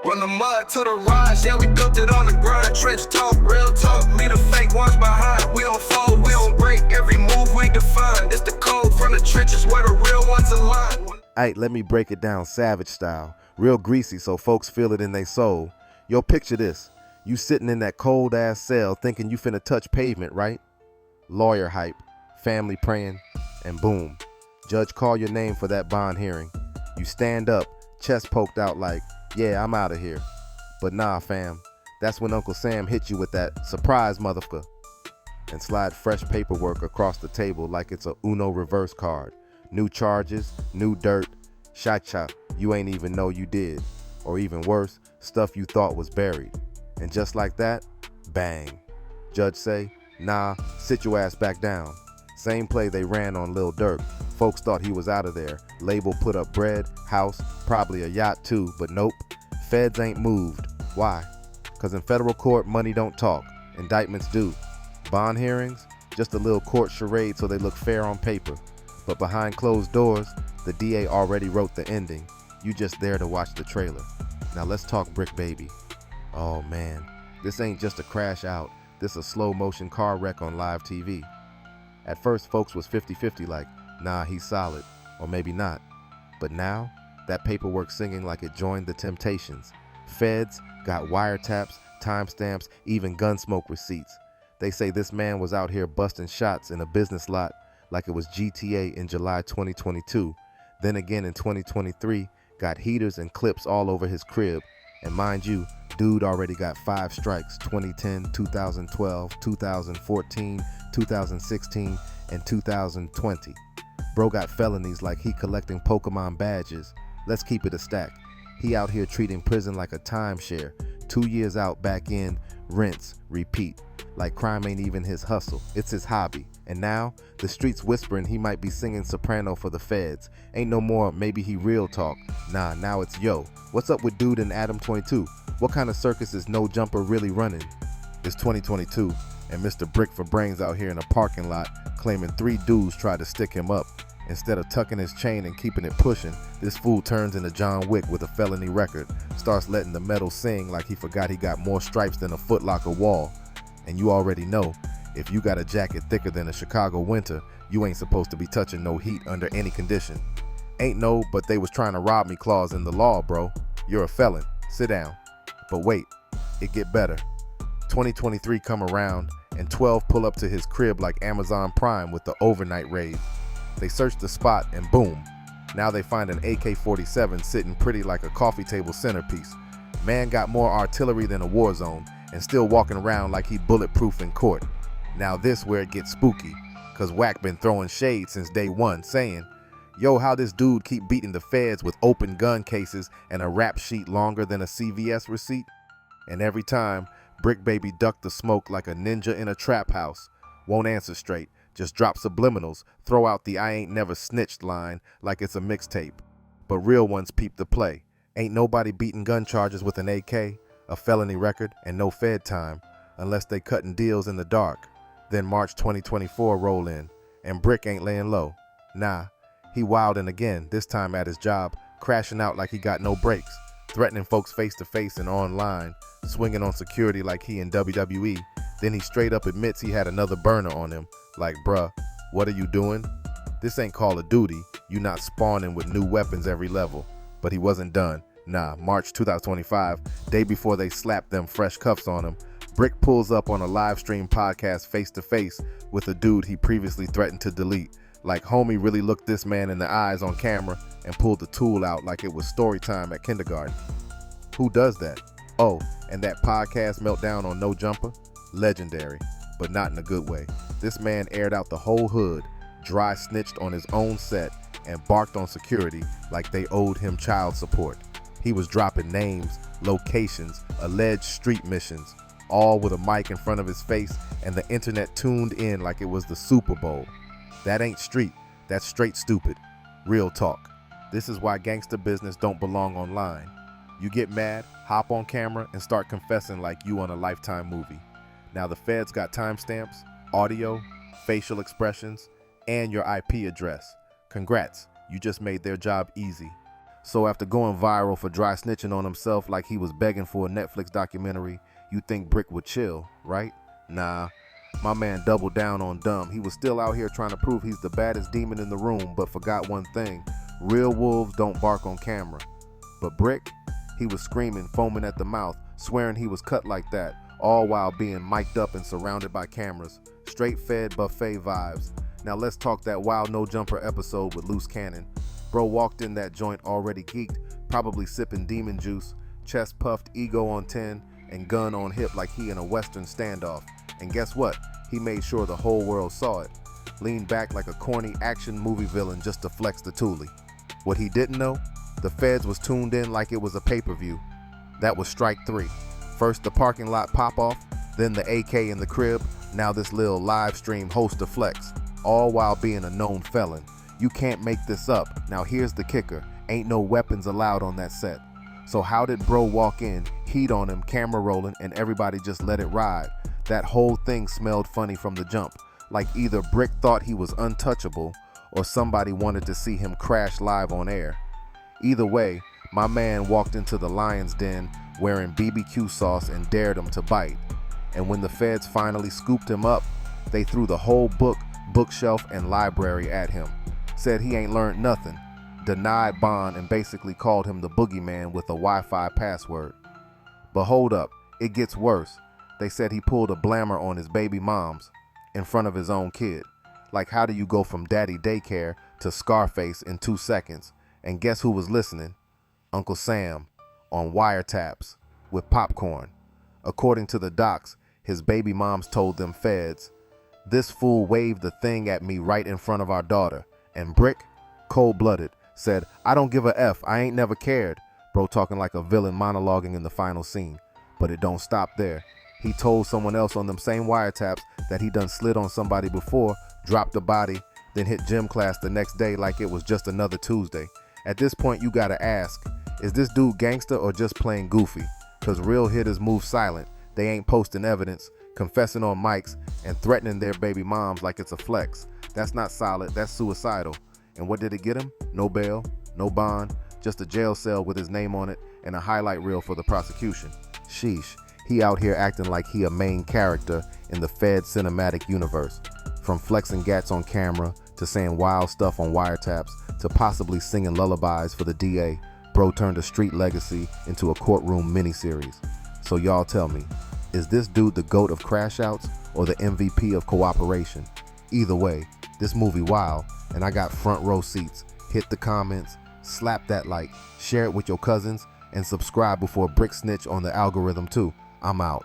From the mud to the rise, yeah, we built it on the grind. Trench talk, real talk, leave the fake ones behind. We don't fold, we don't break, every move we define. It's the code from the trenches where the real ones align. Aight, let me break it down savage style. Real greasy so folks feel it in their soul. Yo, picture this. You sitting in that cold ass cell thinking you finna touch pavement, right? Lawyer hype, family praying, and boom. Judge call your name for that bond hearing. You stand up, chest poked out like, yeah, I'm out of here. But nah, fam, that's when Uncle Sam hit you with that surprise motherfucker and slide fresh paperwork across the table like it's a Uno reverse card. New charges, new dirt, shot you ain't even know you did. Or even worse, stuff you thought was buried. And just like that, bang. Judge say, nah, sit your ass back down. Same play they ran on Lil Durk. Folks thought he was out of there. Label put up bread, house, probably a yacht too, but nope. Feds ain't moved. Why? Cause in federal court, money don't talk. Indictments do. Bond hearings? Just a little court charade so they look fair on paper. But behind closed doors, the DA already wrote the ending. You just there to watch the trailer. Now let's talk Bricc Baby. Oh man, this ain't just a crash out. This a slow motion car wreck on live TV. At first folks was 50-50 like, nah, he's solid, or maybe not. But now, that paperwork singing like it joined the Temptations. Feds got wiretaps, timestamps, even gun smoke receipts. They say this man was out here busting shots in a business lot like it was GTA in July 2022. Then again in 2023, got heaters and clips all over his crib. And mind you, dude already got 5 strikes, 2010, 2012, 2014, 2016, and 2020. Bro got felonies like he collecting Pokemon badges. Let's keep it a stack. He out here treating prison like a timeshare. 2 years out, back in, rinse, repeat. Like crime ain't even his hustle, it's his hobby. And now, the streets whispering he might be singing soprano for the feds. Ain't no more maybe he real talk. Nah, now it's yo. What's up with dude in Adam 22? What kind of circus is No Jumper really running? It's 2022, and Mr. Brick for Brains out here in a parking lot claiming 3 dudes tried to stick him up. Instead of tucking his chain and keeping it pushing, this fool turns into John Wick with a felony record, starts letting the metal sing like he forgot he got more stripes than a Foot Locker wall. And you already know, if you got a jacket thicker than a Chicago winter, you ain't supposed to be touching no heat under any condition. Ain't no but they was trying to rob me clause in the law, bro. You're a felon, sit down. But wait, it get better. 2023 come around and 12 pull up to his crib like Amazon Prime with the overnight raid. They search the spot and boom, now they find an AK-47 sitting pretty like a coffee table centerpiece. Man got more artillery than a war zone and still walking around like he bulletproof in court. Now this where it gets spooky, cause Wack been throwing shade since day one, saying, yo, how this dude keep beating the feds with open gun cases and a rap sheet longer than a CVS receipt? And every time, Bricc Baby ducked the smoke like a ninja in a trap house. Won't answer straight, just drop subliminals, throw out the I ain't never snitched line like it's a mixtape. But real ones peep the play. Ain't nobody beating gun charges with an AK, a felony record, and no Fed time, unless they cutting deals in the dark. Then March 2024 roll in, and Brick ain't laying low. Nah, he wildin' again, this time at his job, crashing out like he got no brakes, threatening folks face to face and online, swinging on security like he in WWE. Then he straight up admits he had another burner on him, like, bruh, what are you doing? This ain't Call of Duty, you not spawning with new weapons every level. But he wasn't done. Nah, March 2025, day before they slapped them fresh cuffs on him, Brick pulls up on a live stream podcast face to face with a dude he previously threatened to delete. Like homie really looked this man in the eyes on camera and pulled the tool out like it was story time at kindergarten. Who does that? Oh, and that podcast meltdown on No Jumper? Legendary, but not in a good way. This man aired out the whole hood, dry snitched on his own set, and barked on security like they owed him child support. He was dropping names, locations, alleged street missions, all with a mic in front of his face and the internet tuned in like it was the Super Bowl. That ain't street, that's straight stupid. Real talk. This is why gangster business don't belong online. You get mad, hop on camera, and start confessing like you on a Lifetime movie. Now the feds got timestamps, audio, facial expressions, and your IP address. Congrats, you just made their job easy. So after going viral for dry snitching on himself like he was begging for a Netflix documentary, you think Bricc would chill, right? Nah, my man doubled down on dumb. He was still out here trying to prove he's the baddest demon in the room, but forgot one thing. Real wolves don't bark on camera. But Bricc, he was screaming, foaming at the mouth, swearing he was cut like that, all while being mic'd up and surrounded by cameras. Straight fed buffet vibes. Now let's talk that wild no jumper episode with loose cannon. Bro walked in that joint already geeked, probably sipping demon juice, chest puffed, ego on 10, and gun on hip like he in a western standoff. And guess what? He made sure the whole world saw it. Leaned back like a corny action movie villain just to flex the toolie. What he didn't know? The feds was tuned in like it was a pay-per-view. That was strike 3. First the parking lot pop-off, then the AK in the crib, now this little live stream host to flex, all while being a known felon. You can't make this up. Now here's the kicker. Ain't no weapons allowed on that set. So how did bro walk in, heat on him, camera rolling, and everybody just let it ride? That whole thing smelled funny from the jump. Like either Bricc thought he was untouchable, or somebody wanted to see him crash live on air. Either way, my man walked into the lion's den wearing BBQ sauce and dared him to bite. And when the feds finally scooped him up, they threw the whole bookshelf and library at him. Said he ain't learned nothing, denied bond, and basically called him the boogeyman with a Wi-Fi password. But hold up, it gets worse. They said he pulled a blammer on his baby moms in front of his own kid. Like, how do you go from daddy daycare to Scarface in 2 seconds? And guess who was listening? Uncle Sam on Wiretaps with popcorn. According to the docs, his baby moms told them feds, "This fool waved the thing at me right in front of our daughter." And Bricc, cold-blooded, said, "I don't give a F, I ain't never cared." Bro talking like a villain monologuing in the final scene. But it don't stop there. He told someone else on them same wiretaps that he done slid on somebody before, dropped the body, then hit gym class the next day like it was just another Tuesday. At this point you gotta ask, is this dude gangster or just playing goofy? Cause real hitters move silent. They ain't posting evidence, confessing on mics, and threatening their baby moms like it's a flex. That's not solid, that's suicidal. And what did it get him? No bail, no bond, just a jail cell with his name on it and a highlight reel for the prosecution. Sheesh, he out here acting like he a main character in the Fed cinematic universe. From flexing gats on camera, to saying wild stuff on wiretaps, to possibly singing lullabies for the DA, bro turned a street legacy into a courtroom miniseries. So y'all tell me, is this dude the GOAT of crashouts or the MVP of cooperation? Either way, this movie wild, and I got front row seats. Hit the comments, slap that like, share it with your cousins, and subscribe before Bricc snitch on the algorithm too. I'm out.